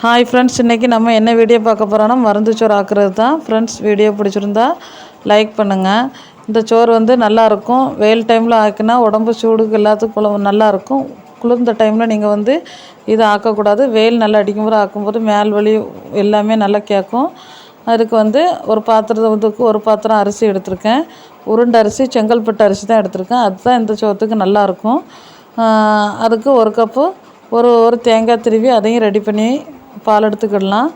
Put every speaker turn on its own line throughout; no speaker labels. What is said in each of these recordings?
Hi friends, இன்றைக்கி நம்ம என்ன வீடியோ பார்க்க போகிறோன்னா மருந்து சோறு ஆக்குறது தான். ஃப்ரெண்ட்ஸ், வீடியோ பிடிச்சிருந்தா லைக் பண்ணுங்கள். இந்த சோறு நல்லாயிருக்கும். வெயில் டைமில் ஆக்கினா உடம்பு சூடுக்கு எல்லாத்துக்கும் நல்லாயிருக்கும். குளிர்ந்த டைமில் நீங்கள் இதை ஆக்கக்கூடாது. வெயில் நல்லா அடிக்கும்போது ஆக்கும்போது மேல் வலி எல்லாமே நல்லா கேட்கும். அதுக்கு ஒரு பாத்திரத்துக்கு ஒரு பாத்திரம் அரிசி எடுத்திருக்கேன். உருண்டை அரிசி, செங்கல்பட்டு அரிசி தான் எடுத்திருக்கேன். அதுதான் இந்த சோத்துக்கு நல்லாயிருக்கும். அதுக்கு ஒரு கப்பு ஒரு தேங்காய் திருவி அதையும் ரெடி பண்ணி பால் எடுத்துக்கிடலாம்.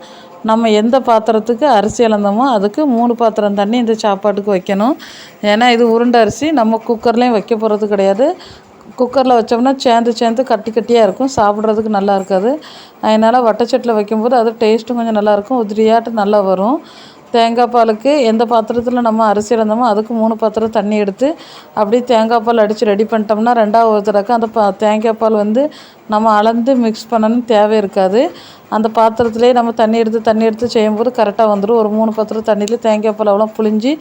நம்ம எந்த பாத்திரத்துக்கு அரிசி அளந்தோமோ அதுக்கு 3 பாத்திரம் தண்ணி இந்த சாப்பாட்டுக்கு வைக்கணும். ஏன்னா இது உருண்டை அரிசி, நம்ம குக்கர்லேயும் வைக்க போகிறது கிடையாது. குக்கரில் வச்சோம்னா சேர்ந்து கட்டி கட்டியாக இருக்கும், சாப்பிட்றதுக்கு நல்லா இருக்காது. அதனால் வட்டச்சட்டில் வைக்கும்போது அது டேஸ்ட்டும் கொஞ்சம் நல்லாயிருக்கும், உதிரியாட்டு நல்லா வரும். தேங்காய் பாலுக்கு எந்த பாத்திரத்தில் நம்ம அரிசி இழந்தோமோ அதுக்கு 3 பாத்திரம் தண்ணி எடுத்து அப்படியே தேங்காய் பால் அடித்து ரெடி பண்ணிட்டோம்னா ரெண்டாவது தடவை அந்த தேங்காய் பால் நம்ம அளந்து மிக்ஸ் பண்ணணும்னு தேவை இருக்காது. அந்த பாத்திரத்துலேயே நம்ம தண்ணி எடுத்து செய்யும்போது கரெக்டாக வந்துடும். ஒரு 3 பாத்திரம் தண்ணியில் தேங்காய் பால் அவ்வளோ புழிஞ்சி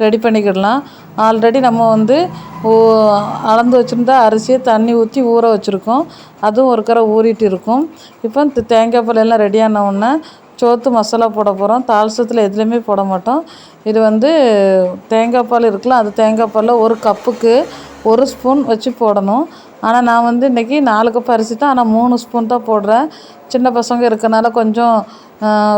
ரெடி பண்ணிக்கிடலாம். ஆல்ரெடி நம்ம அளந்து வச்சுருந்தா அரிசியை தண்ணி ஊற்றி ஊற வச்சுருக்கோம். அதுவும் ஒரு கரை ஊறிட்டு இருக்கும். இப்போ இந்த தேங்காய் பால் எல்லாம் ரெடியான உடனே சோத்து மசாலா போட போகிறோம். தால்சத்தில் எதுலேயுமே போட மாட்டோம். இது தேங்காய் பால் இருக்குல்ல, அது தேங்காய் பாலில் ஒரு கப்புக்கு 1 ஸ்பூன் வச்சு போடணும். ஆனால் நான் இன்றைக்கி 4 கப் அரிசி தான், ஆனால் 3 ஸ்பூன் தான் போடுறேன். சின்ன பசங்க இருக்கனால கொஞ்சம்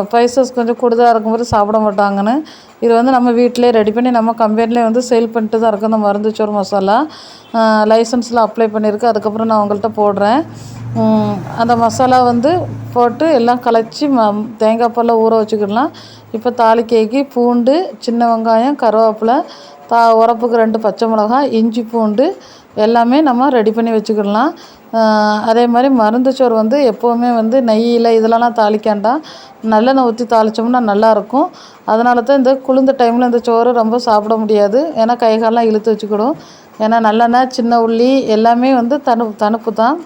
ஸ்பைசஸ் கொஞ்சம் கூடுதலாக இருக்கும்போது சாப்பிட மாட்டாங்கன்னு இது நம்ம வீட்டிலே ரெடி பண்ணி நம்ம கம்பெனிலே சேல் பண்ணிட்டு தான் இருக்கோம். இந்த மருந்து சோறு மசாலா லைசன்ஸில் அப்ளை பண்ணியிருக்கு. அதுக்கப்புறம் நான் உங்கள்கிட்ட போடுறேன். அந்த மசாலா போட்டு எல்லாம் கலச்சி தேங்காய் பாலில் ஊற வச்சுக்கிடலாம். இப்போ தாளிக்கைக்கு பூண்டு, சின்ன வெங்காயம், கருவேப்பிலை, உரப்புக்கு 2 பச்சை மிளகாய், இஞ்சி, பூண்டு எல்லாமே நம்ம ரெடி பண்ணி வச்சுக்கிடலாம். அதே மாதிரி மருந்து சோறு எப்போவுமே நெய்யில் இதெல்லாம் தாளிக்காண்டா நல்லெண்ணெய் ஊற்றி தாளித்தோம்னா நல்லாயிருக்கும். அதனால தான் இந்த குளிர்ந்த டைமில் இந்த சோறு ரொம்ப சாப்பிட முடியாது. ஏன்னா கை காலெலாம் இழுத்து வச்சுக்கிடும். ஏன்னா நல்லெண்ணெய், சின்ன உள்ளி எல்லாமே தணுப்பு தான்.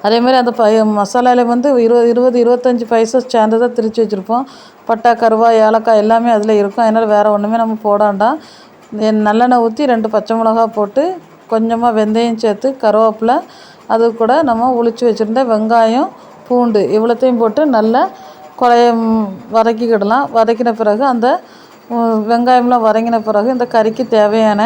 அதேமாதிரி அந்த மசாலாவில் 20-25 ஸ்பைசஸ் சேர்ந்து தான் திரித்து வச்சுருப்போம். பட்டை, கருவாய், ஏலக்காய் எல்லாமே அதில் இருக்கும். அதனால் வேறு ஒன்றுமே நம்ம போடாண்டாம். நல்லெண்ணெய் ஊற்றி 2 பச்சை மிளகா போட்டு கொஞ்சமாக வெந்தயம் சேர்த்து கருவேப்பிலை, அது கூட நம்ம உளித்து வச்சுருந்த வெங்காயம், பூண்டு இவ்வளோத்தையும் போட்டு நல்லா வதக்கிக்கிடலாம். வதக்கின பிறகு அந்த வெங்காயம்லாம் வதங்கின பிறகு இந்த கறிக்கு தேவையான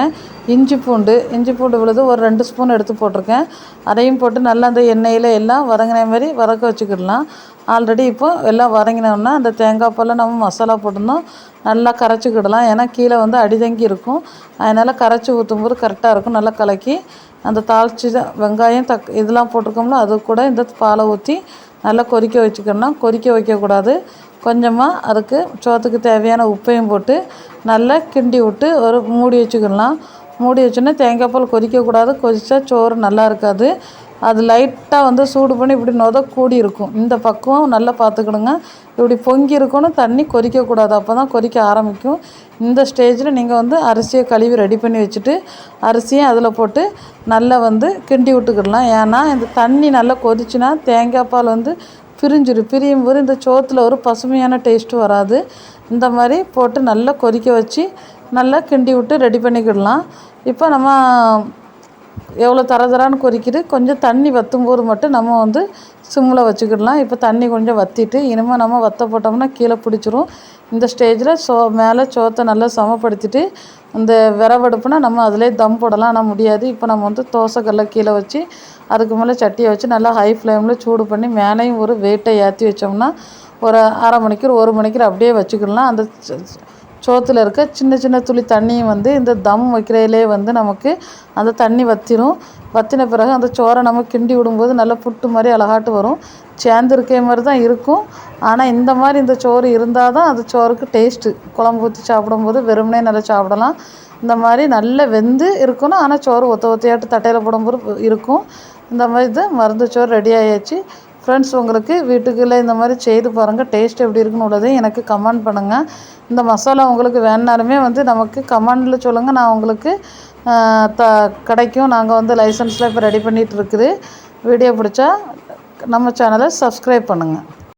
இஞ்சி பூண்டு விழுது ஒரு 2 ஸ்பூன் எடுத்து போட்டிருக்கேன். அதையும் போட்டு நல்லா அந்த எண்ணெயில் எல்லாம் வதங்கின மாதிரி வதக்க வச்சுக்கிடலாம். ஆல்ரெடி இப்போ எல்லாம் வதங்கினோம்னா அந்த தேங்காய் பாலில் நம்ம மசாலா போட்டிருந்தோம், நல்லா கரைச்சிக்கிடலாம். ஏன்னா கீழே அடிதங்கி இருக்கும். அதனால் கரைச்சி ஊற்றும்போது கரெக்டாக இருக்கும். நல்லா கலக்கி அந்த தாளிச்சி வெங்காயம் இதெல்லாம் போட்டிருக்கோம்ல, அது கூட இந்த பாலை ஊற்றி நல்லா கொதிக்க வச்சுக்கணும். கொதிக்க வைக்கக்கூடாது. கொஞ்சமாக அதுக்கு சோத்துக்கு தேவையான உப்பையும் போட்டு நல்லா கிண்டி விட்டு ஒரு மூடி வச்சுக்கிடலாம். மூடி வச்சோன்னா தேங்காய் பால் கொதிக்கக்கூடாது. கொதித்தா சோறு நல்லா இருக்காது. அது லைட்டாக சூடு பண்ணி இப்படி கூடி இருக்கும். இந்த பக்குவம் நல்லா பார்த்துக்கிடுங்க. இப்படி பொங்கி இருக்கணும், தண்ணி கொதிக்கக்கூடாது. அப்போ தான் கொதிக்க ஆரம்பிக்கும். இந்த ஸ்டேஜில் நீங்கள் அரிசியை கழுவி ரெடி பண்ணி வச்சுட்டு அரிசியும் அதில் போட்டு நல்லா கிண்டி விட்டுக்கிடலாம். ஏன்னா இந்த தண்ணி நல்லா கொதிச்சுன்னா தேங்காய் பால் பிரியும் போது இந்த சோத்தில் ஒரு பசுமையான டேஸ்ட்டு வராது. இந்த மாதிரி போட்டு நல்லா கொதிக்க வச்சு நல்லா கிண்டி விட்டு ரெடி பண்ணிக்கிடலாம். இப்போ நம்ம எவ்வளோ தரன்னு கொதிக்கிது, கொஞ்சம் தண்ணி வற்றும்போது மட்டும் நம்ம சிம்மில் வச்சுக்கிடலாம். இப்போ தண்ணி கொஞ்சம் வற்றிட்டு இனிமேல் நம்ம வற்ற போட்டோம்னா கீழே பிடிச்சிரும். இந்த ஸ்டேஜில் மேலே சோத்தை நல்லா சமப்படுத்திட்டு இந்த விரவடுப்புனா நம்ம அதிலே தம் போடலாம். ஆனால் முடியாது. இப்போ நம்ம தோசைக்கல்லை கீழே வச்சு அதுக்கு மேலே சட்டியை வச்சு நல்லா ஹை ஃப்ளேமில் சூடு பண்ணி மேலேயும் ஒரு வெயிட்டை ஏற்றி வச்சோம்னா ஒரு அரை மணிக்கூர் 1 மணிக்கூர் அப்படியே வச்சுக்கிடலாம். அந்த சோத்தில் இருக்க சின்ன துளி தண்ணியும் இந்த தம் வைக்கிறதுலே நமக்கு அந்த தண்ணி வற்றின பிறகு அந்த சோறை நம்ம கிண்டி விடும்போது நல்லா புட்டு மாதிரி அழகாட்டு வரும். சேர்ந்து இருக்க மாதிரி தான் இருக்கும். ஆனால் இந்த மாதிரி இந்த சோறு இருந்தால் தான் அது சோறுக்கு டேஸ்ட்டு. குழம்பு ஊற்றி சாப்பிடும்போது வெறுமனே நல்லா சாப்பிடலாம். இந்த மாதிரி நல்லா வெந்து இருக்கணும். ஆனால் சோறு ஒத்தையாட்டு தட்டையில் போடும்போது இருக்கும். இந்த மாதிரி மருந்து சோறு ரெடி ஆகியாச்சு. ஃப்ரெண்ட்ஸ், உங்களுக்கு வீட்டுக்குள்ளே இந்த மாதிரி செய்து பாருங்கள். டேஸ்ட் எப்படி இருக்குன்னு உள்ளதையும் எனக்கு கமெண்ட் பண்ணுங்கள். இந்த மசாலா உங்களுக்கு வேணுனாலுமே நமக்கு கமெண்டில் சொல்லுங்கள். நான் உங்களுக்கு கிடைக்கும். நாங்கள் லைசன்ஸில் இப்போ ரெடி பண்ணிகிட்டு இருக்குது. வீடியோ பிடிச்சா நம்ம சேனலை சப்ஸ்கிரைப் பண்ணுங்கள்.